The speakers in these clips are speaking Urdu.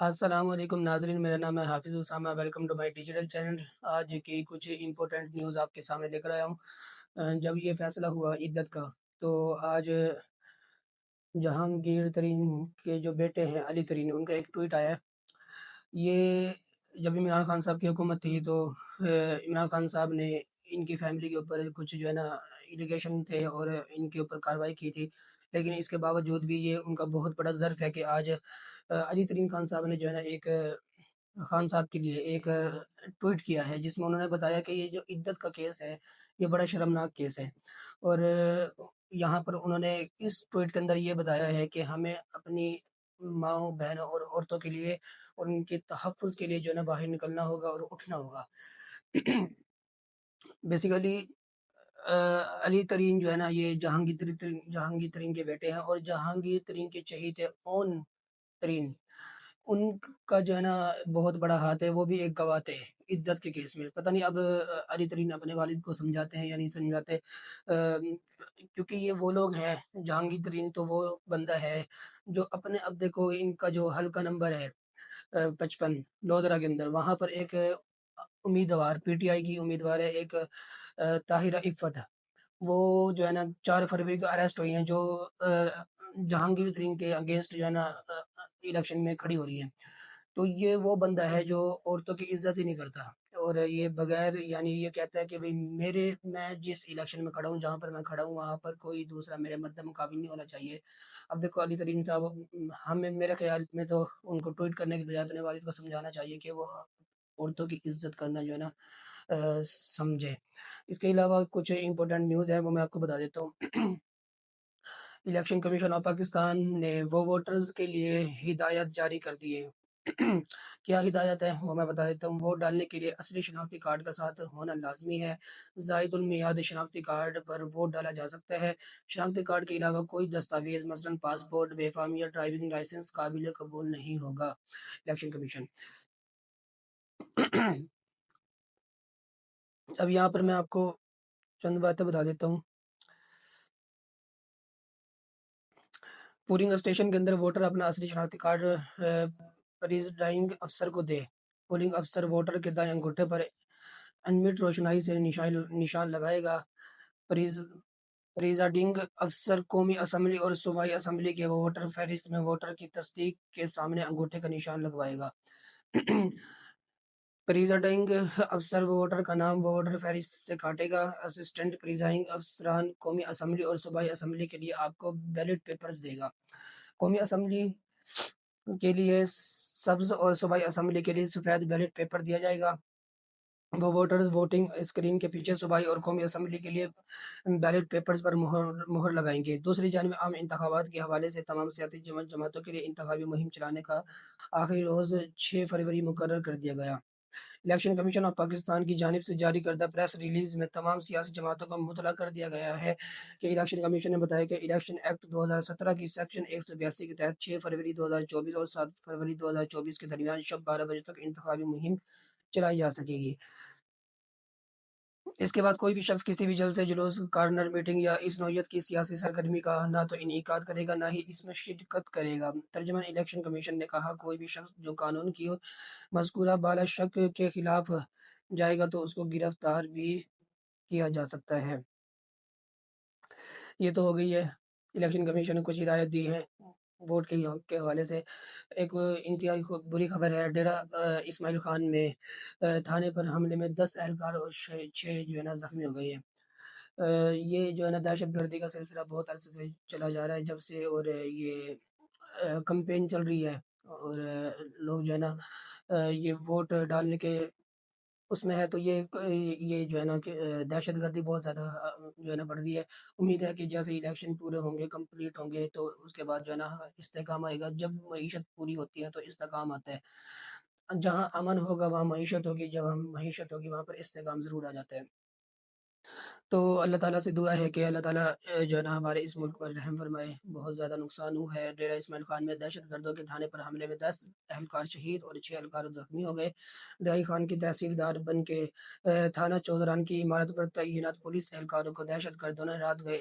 السلام علیکم ناظرین، میرا نام ہے Hafiz Usama. Welcome to my digital channel. آج کی کچھ امپورٹنٹ نیوز آپ کے سامنے لے کر آیا ہوں۔ جب یہ فیصلہ ہوا عدت کا، تو آج جہانگیر ترین کے جو بیٹے ہیں علی ترین، ان کا ایک ٹویٹ آیا ہے۔ یہ جب عمران خان صاحب کی حکومت تھی تو عمران خان صاحب نے ان کی فیملی کے اوپر کچھ جو ہے نا ایلیگیشن تھے اور ان کے اوپر کارروائی کی تھی، لیکن اس کے باوجود بھی یہ ان کا بہت بڑا ظرف ہے کہ آج علی ترین خان صاحب نے جو ہے نا ایک خان صاحب کے لیے ایک ٹویٹ کیا ہے، جس میں انہوں نے بتایا کہ یہ جو عدت کا کیس ہے یہ بڑا شرمناک کیس ہے، اور یہاں پر انہوں نے اس ٹویٹ کے اندر یہ بتایا ہے کہ ہمیں اپنی ماؤں بہنوں اور عورتوں کے لیے اور ان کے تحفظ کے لیے جو ہے نا باہر نکلنا ہوگا اور اٹھنا ہوگا۔ بیسیکلی علی ترین جو ہے نا یہ جہانگیر ترین کے بیٹے ہیں، اور جہانگیر ترین کے چہیتے اون ترین، ان کا جو ہے نا بہت بڑا ہاتھ ہے، وہ بھی ایک گواہ تھے عدت کے کیس میں۔ پتہ نہیں اب علی ترین اپنے والد کو سمجھاتے ہیں یا نہیں سمجھاتے، کیونکہ یہ وہ لوگ ہیں، جہانگیر ترین تو وہ بندہ ہے جو اپنے، اب دیکھو ان کا جو حلقہ نمبر ہے 55 لودرا کے اندر، وہاں پر ایک امیدوار پی ٹی آئی کی امیدوار ہے، ایک طاہرہ عفت، وہ جو ہے نا 4 فروری کو اریسٹ ہوئی ہیں، جو جہانگیر ترین کے اگینسٹ جو ہے نا الیکشن میں کھڑی ہو رہی ہے۔ تو یہ وہ بندہ ہے جو عورتوں کی عزت ہی نہیں کرتا، اور یہ بغیر یعنی یہ کہتا ہے کہ بھئی میں جس الیکشن میں کھڑا ہوں، جہاں پر میں کھڑا ہوں، وہاں پر کوئی دوسرا میرے مد مقابل نہیں ہونا چاہیے۔ اب دیکھو علی ترین صاحب، ہمیں میرے خیال میں تو ان کو ٹویٹ کرنے کے بجائے اپنے والد کو سمجھانا چاہیے کہ وہ عورتوں کی عزت کرنا جو ہے نا سمجھے۔ اس کے علاوہ کچھ امپورٹنٹ نیوز ہے، وہ میں آپ کو بتا دیتا ہوں۔ الیکشن کمیشن آف پاکستان نے وہ ووٹرز کے لیے ہدایت جاری کر دی ہے۔ کیا ہدایت ہے وہ میں بتا دیتا ہوں۔ ووٹ ڈالنے کے لیے اصلی شناختی کارڈ کا ساتھ ہونا لازمی ہے۔ زائد المیعاد شناختی کارڈ پر ووٹ ڈالا جا سکتا ہے۔ شناختی کارڈ کے علاوہ کوئی دستاویز مثلا پاسپورٹ، بے فارم یا ڈرائیونگ لائسنس قابل قبول نہیں ہوگا۔ الیکشن کمیشن اب یہاں پر میں آپ کو چند باتیں بتا دیتا ہوں۔ پولنگ اسٹیشن کے اندر ووٹر اپنا اصلی شناختی کارڈ پریزائڈنگ افسر کو دے۔ پولنگ افسر ووٹر کے دائیں انگوٹھے پر انمٹ روشنائی سے نشان لگائے گا۔ پریزائڈنگ افسر قومی اسمبلی اور صوبائی اسمبلی کے ووٹر فہرست میں ووٹر کی تصدیق کے سامنے انگوٹھے کا نشان لگوائے گا۔ پریزائڈنگ افسر ووٹر کا نام ووٹر فہرست سے کاٹے گا۔ اسسٹنٹ پریزائڈنگ افسران قومی اسمبلی اور صوبائی اسمبلی کے لیے آپ کو بیلٹ پیپرز دے گا۔ قومی اسمبلی کے لیے سبز اور صوبائی اسمبلی کے لیے سفید بیلٹ پیپر دیا جائے گا۔ وہ ووٹرز ووٹنگ اسکرین کے پیچھے صوبائی اور قومی اسمبلی کے لیے بیلٹ پیپرز پر مہر لگائیں گے۔ دوسری جانب عام انتخابات کے حوالے سے تمام سیاسی جماعتوں کے لیے انتخابی مہم چلانے کا آخری روز 6 فروری مقرر کر دیا گیا۔ الیکشن کمیشن آف پاکستان کی جانب سے جاری کردہ پریس ریلیز میں تمام سیاسی جماعتوں کو مطلع کر دیا گیا ہے کہ الیکشن کمیشن نے بتایا کہ الیکشن ایکٹ 2017 کی سیکشن 182 کے تحت 6 فروری 2024 اور 7 فروری 2024 کے درمیان شب 12 بجے تک انتخابی مہم چلائی جا سکے گی۔ اس کے بعد کوئی بھی شخص کسی بھی جلسے، جلوس، کارنر میٹنگ یا اس نوعیت کی سیاسی سرگرمی کا نہ تو انعقاد کرے گا، نہ ہی اس میں شرکت کرے گا۔ ترجمان الیکشن کمیشن نے کہا، کوئی بھی شخص جو قانون کی مذکورہ بالا شک کے خلاف جائے گا تو اس کو گرفتار بھی کیا جا سکتا ہے۔ یہ تو ہو گئی ہے، الیکشن کمیشن نے کچھ ہدایت دی ہے ووٹ کے حوالے سے۔ ایک انتہائی بری خبر ہے، ڈیرہ اسماعیل خان میں تھانے پر حملے میں 10 اہلکار اور 6 جو ہے نا زخمی ہو گئے ہیں۔ یہ جو ہے نا دہشت گردی کا سلسلہ بہت عرصے سے چلا جا رہا ہے جب سے، اور یہ کمپین چل رہی ہے، اور لوگ جو ہے نا یہ ووٹ ڈالنے کے اس میں ہے، تو یہ جو ہے نا کہ دہشت گردی بہت زیادہ جو ہے نا بڑھ رہی ہے۔ امید ہے کہ جیسے الیکشن پورے ہوں گے، کمپلیٹ ہوں گے، تو اس کے بعد جو ہے نا استحکام آئے گا۔ جب معیشت پوری ہوتی ہے تو استحکام آتا ہے۔ جہاں امن ہوگا وہاں معیشت ہوگی، جب ہم معیشت ہوگی وہاں پر استحکام ضرور آ جاتا ہے۔ تو اللہ تعالیٰ سے دعا ہے کہ اللہ تعالیٰ جو ہے نا ہمارے اس ملک پر رحم فرمائے۔ بہت زیادہ نقصان ہوا ہے۔ ڈیرہ اسماعیل خان میں دہشت گردوں کے تھانے پر حملے میں 10 اہلکار شہید اور 6 اہلکار زخمی ہو گئے۔ ڈائی خان کی تحصیلدار بن کے تھانہ چودران کی عمارت پر تعینات پولیس اہلکاروں کو دہشت گردوں نے رات گئے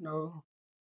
9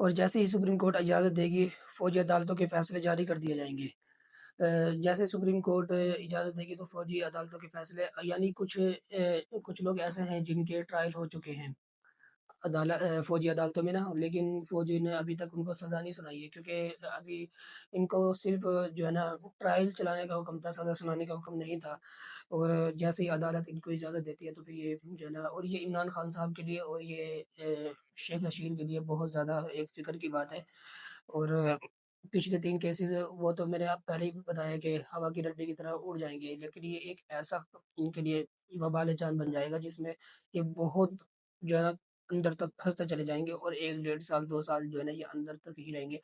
اور جیسے ہی سپریم کورٹ اجازت دے گی فوجی عدالتوں کے فیصلے جاری کر دیے جائیں گے۔ جیسے سپریم کورٹ اجازت دے گی تو فوجی عدالتوں کے فیصلے، یعنی کچھ لوگ ایسے ہیں جن کے ٹرائل ہو چکے ہیں فوجی عدالتوں میں نا، لیکن فوجی نے ابھی تک ان کو سزا نہیں سنائی ہے، کیونکہ ابھی ان کو صرف جو ہے نا ٹرائل چلانے کا حکم تھا، سزا سنانے کا حکم نہیں تھا۔ اور جیسے ہی عدالت ان کو اجازت دیتی ہے تو پھر یہ جو ہے نا، اور یہ عمران خان صاحب کے لیے اور یہ شیخ رشید کے لیے بہت زیادہ ایک فکر کی بات ہے۔ اور پچھلے 3 کیسز وہ تو میں نے آپ پہلے ہی بتایا کہ ہوا کی رڈی کی طرح اڑ جائیں گے، لیکن یہ ایک ایسا ان کے لیے وبال جان بن جائے گا جس میں یہ بہت جو ہے نا اندر تک پھنستے چلے جائیں گے، اور 1 1.5 سال 2 سال جو ہے نا یہ اندر تک ہی رہیں گے۔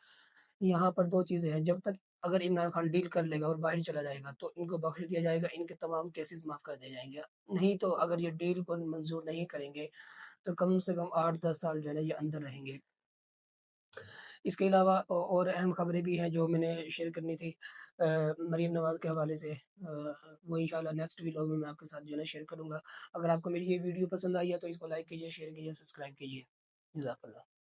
یہاں پر 2 چیزیں ہیں، جب تک اگر عمران خان ڈیل کر لے گا اور باہر چلا جائے گا تو ان کو بخش دیا جائے گا، ان کے تمام کیسز معاف کر دیے جائیں گے۔ نہیں تو اگر یہ ڈیل کو منظور نہیں کریں گے تو کم سے کم 8 10 سال جو ہے نا یہ اندر رہیں گے۔ اس کے علاوہ اور اہم خبریں بھی ہیں جو میں نے شیئر کرنی تھی مریم نواز کے حوالے سے، وہ انشاءاللہ نیکسٹ ویڈیو میں آپ کے ساتھ جو ہے نا شیئر کروں گا۔ اگر آپ کو میری یہ ویڈیو پسند آئی ہے تو اس کو لائک کیجیے، شیئر کیجیے، سبسکرائب کیجیے۔ جزاک اللہ۔